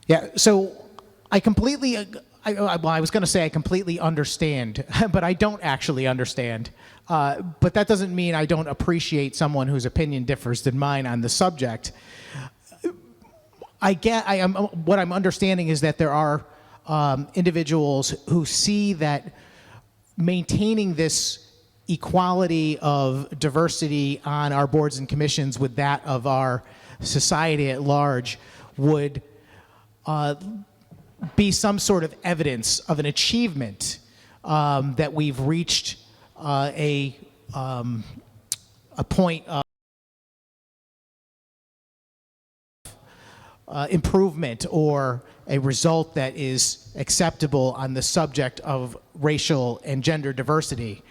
Yeah, so I completely, I was going to say I completely understand, but I don't actually understand. But that doesn't mean I don't appreciate someone whose opinion differs than mine on the subject. What I'm understanding is that there are individuals who see that maintaining this equality of diversity on our boards and commissions with that of our society at large would be some sort of evidence of an achievement that we've reached a point of improvement or a result that is acceptable on the subject of racial and gender diversity.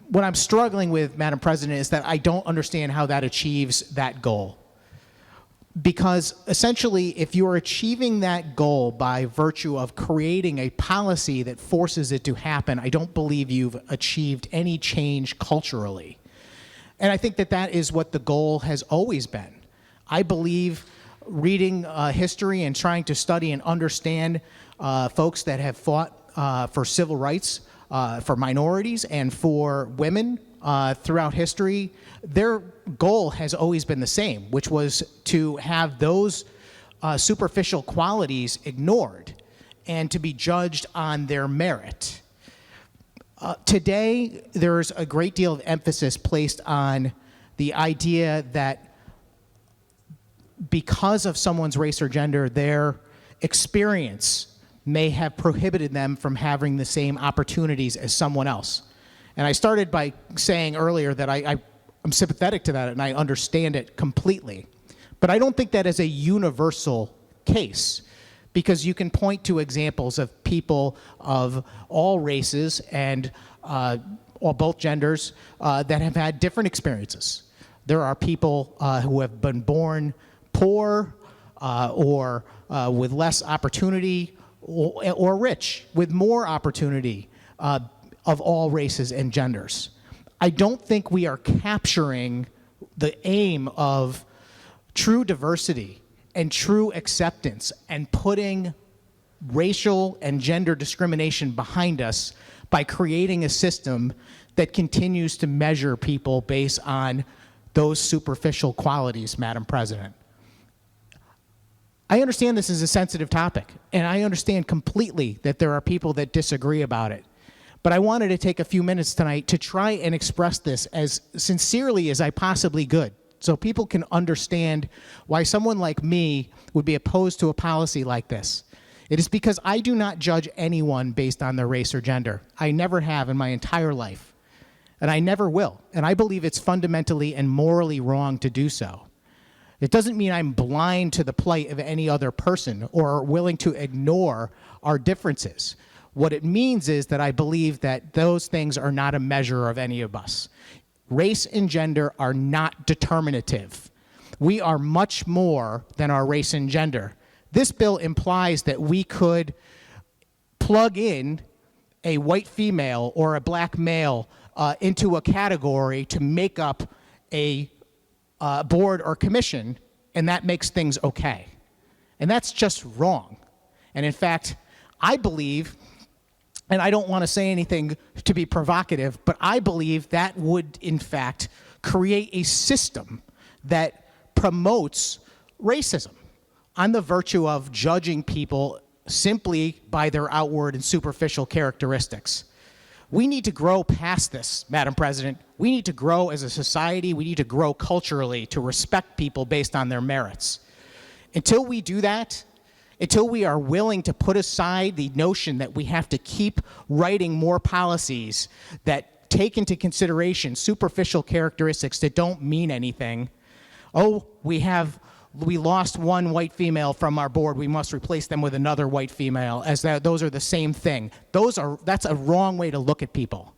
What I'm struggling with, Madam President, is that I don't understand how that achieves that goal. Because essentially, if you're achieving that goal by virtue of creating a policy that forces it to happen, I don't believe you've achieved any change culturally. And I think that that is what the goal has always been. I believe reading history and trying to study and understand folks that have fought for civil rights, for minorities and for women throughout history, their goal has always been the same, which was to have those superficial qualities ignored and to be judged on their merit. Today, there's a great deal of emphasis placed on the idea that because of someone's race or gender, their experience may have prohibited them from having the same opportunities as someone else. And I started by saying earlier that I'm sympathetic to that and I understand it completely. But I don't think that is a universal case, because you can point to examples of people of all races and or both genders that have had different experiences. There are people who have been born poor or with less opportunity, or rich with more opportunity of all races and genders. I don't think we are capturing the aim of true diversity and true acceptance and putting racial and gender discrimination behind us by creating a system that continues to measure people based on those superficial qualities, Madam President. I understand this is a sensitive topic, and I understand completely that there are people that disagree about it. But I wanted to take a few minutes tonight to try and express this as sincerely as I possibly could, so people can understand why someone like me would be opposed to a policy like this. It is because I do not judge anyone based on their race or gender. I never have in my entire life, and I never will. And I believe it's fundamentally and morally wrong to do so. It doesn't mean I'm blind to the plight of any other person or willing to ignore our differences. What it means is that I believe that those things are not a measure of any of us. Race and gender are not determinative. We are much more than our race and gender. This bill implies that we could plug in a white female or a black male into a category to make up a board or commission, and that makes things okay. And that's just wrong. And in fact, I believe, and I don't want to say anything to be provocative, but I believe that would, in fact, create a system that promotes racism on the virtue of judging people simply by their outward and superficial characteristics. We need to grow past this, Madam President. We need to grow as a society. We need to grow culturally to respect people based on their merits. Until we do that, until we are willing to put aside the notion that we have to keep writing more policies that take into consideration superficial characteristics that don't mean anything. Oh, we lost one white female from our board, we must replace them with another white female, as those are the same thing. That's a wrong way to look at people.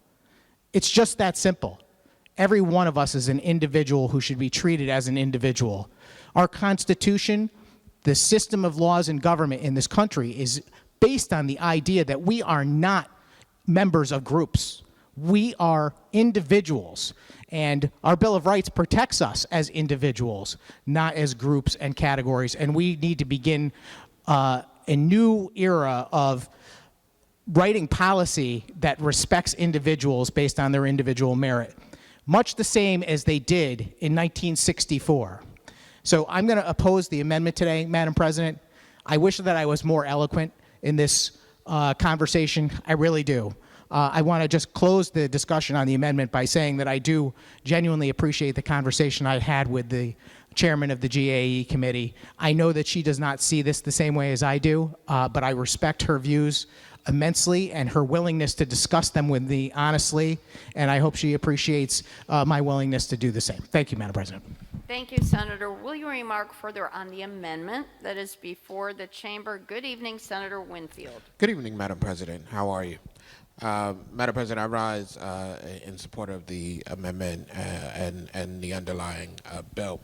It's just that simple. Every one of us is an individual who should be treated as an individual. Our Constitution, the system of laws and government in this country, is based on the idea that we are not members of groups. We are individuals, and our Bill of Rights protects us as individuals, not as groups and categories, and we need to begin a new era of writing policy that respects individuals based on their individual merit, much the same as they did in 1964. So I'm going to oppose the amendment today, Madam President. I wish that I was more eloquent in this conversation. I really do. I want to just close the discussion on the amendment by saying that I do genuinely appreciate the conversation I had with the chairman of the GAE committee. I know that she does not see this the same way as I do, but I respect her views immensely and her willingness to discuss them with me honestly, and I hope she appreciates my willingness to do the same. Thank you, Madam President. Thank you, Senator. Will you remark further on the amendment that is before the chamber? Good evening, Senator Winfield. Good evening, Madam President. How are you? Madam President, I rise in support of the amendment and the underlying bill.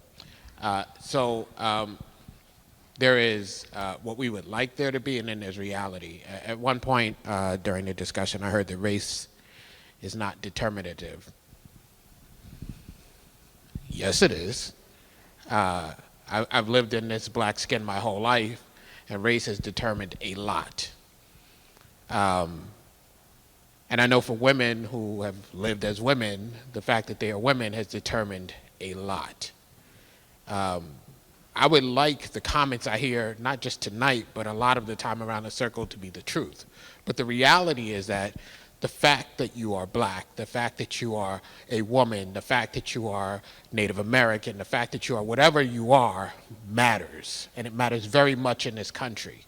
There is what we would like there to be, and then there's reality. At one point during the discussion, I heard that race is not determinative. Yes, it is. I've lived in this black skin my whole life, and race has determined a lot. And I know for women who have lived as women, the fact that they are women has determined a lot. I would like the comments I hear, not just tonight, but a lot of the time around the circle to be the truth. But the reality is that the fact that you are black, the fact that you are a woman, the fact that you are Native American, the fact that you are whatever you are matters. And it matters very much in this country.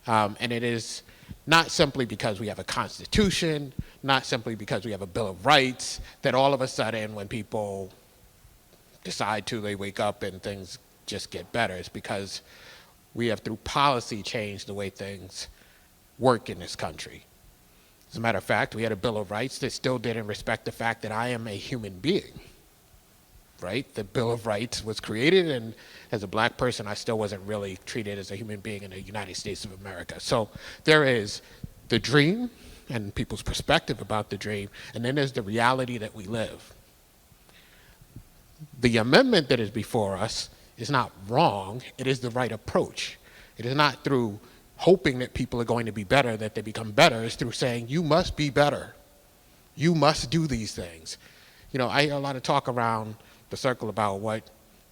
And it is not simply because we have a constitution, not simply because we have a Bill of Rights, that all of a sudden when people decide to, they wake up and things just get better. It's because we have, through policy, changed the way things work in this country. As a matter of fact, we had a Bill of Rights that still didn't respect the fact that I am a human being, right? The Bill of Rights was created, and as a black person, I still wasn't really treated as a human being in the United States of America. So there is the dream and people's perspective about the dream, and then there's the reality that we live. The amendment that is before us is not wrong, it is the right approach. It is not through hoping that people are going to be better that they become better. It's through saying, you must be better. You must do these things. You know, I hear a lot of talk around the circle about what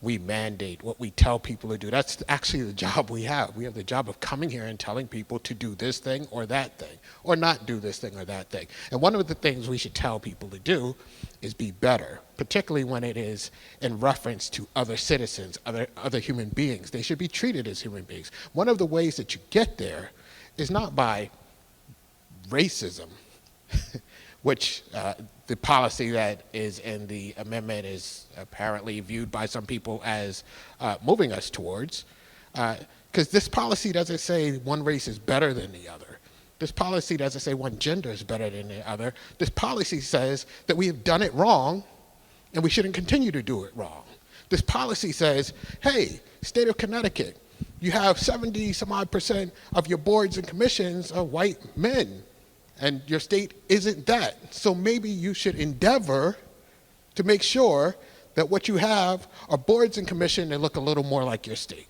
we mandate, what we tell people to do. That's actually the job we have. We have the job of coming here and telling people to do this thing or that thing, or not do this thing or that thing. And one of the things we should tell people to do is be better, particularly when it is in reference to other citizens, other human beings. They should be treated as human beings. One of the ways that you get there is not by racism, which the policy that is in the amendment is apparently viewed by some people as moving us towards, because this policy doesn't say one race is better than the other. This policy doesn't say one gender is better than the other. This policy says that we have done it wrong and we shouldn't continue to do it wrong. This policy says, hey, state of Connecticut, you have 70% of your boards and commissions are white men, and your state isn't that. So maybe you should endeavor to make sure that what you have are boards and commissions that look a little more like your state.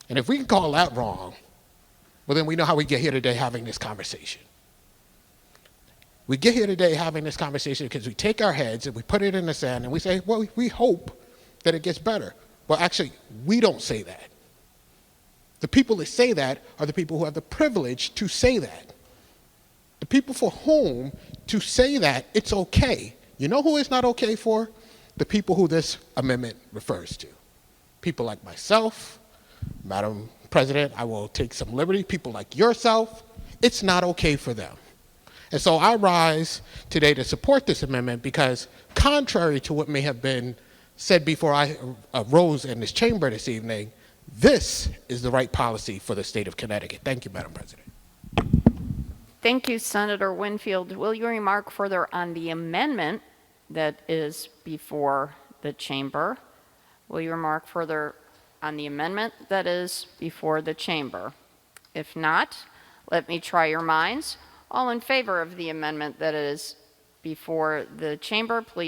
And if we can call that wrong, well, then we know how we get here today having this conversation. We get here today having this conversation because we take our heads and we put it in the sand and we say, well, we hope that it gets better. Well, actually, we don't say that. The people that say that are the people who have the privilege to say that. The people for whom to say that it's okay. You know who it's not okay for? The people who this amendment refers to. People like myself, Madam President, I will take some liberty. People like yourself, it's not okay for them. And so I rise today to support this amendment because contrary to what may have been said before I rose in this chamber this evening, this is the right policy for the state of Connecticut. Thank you, Madam President. Thank you, Senator Winfield. Will you remark further on the amendment that is before the chamber? Will you remark further on the amendment that is before the chamber? If not, let me try your minds. All in favor of the amendment that is before the chamber, please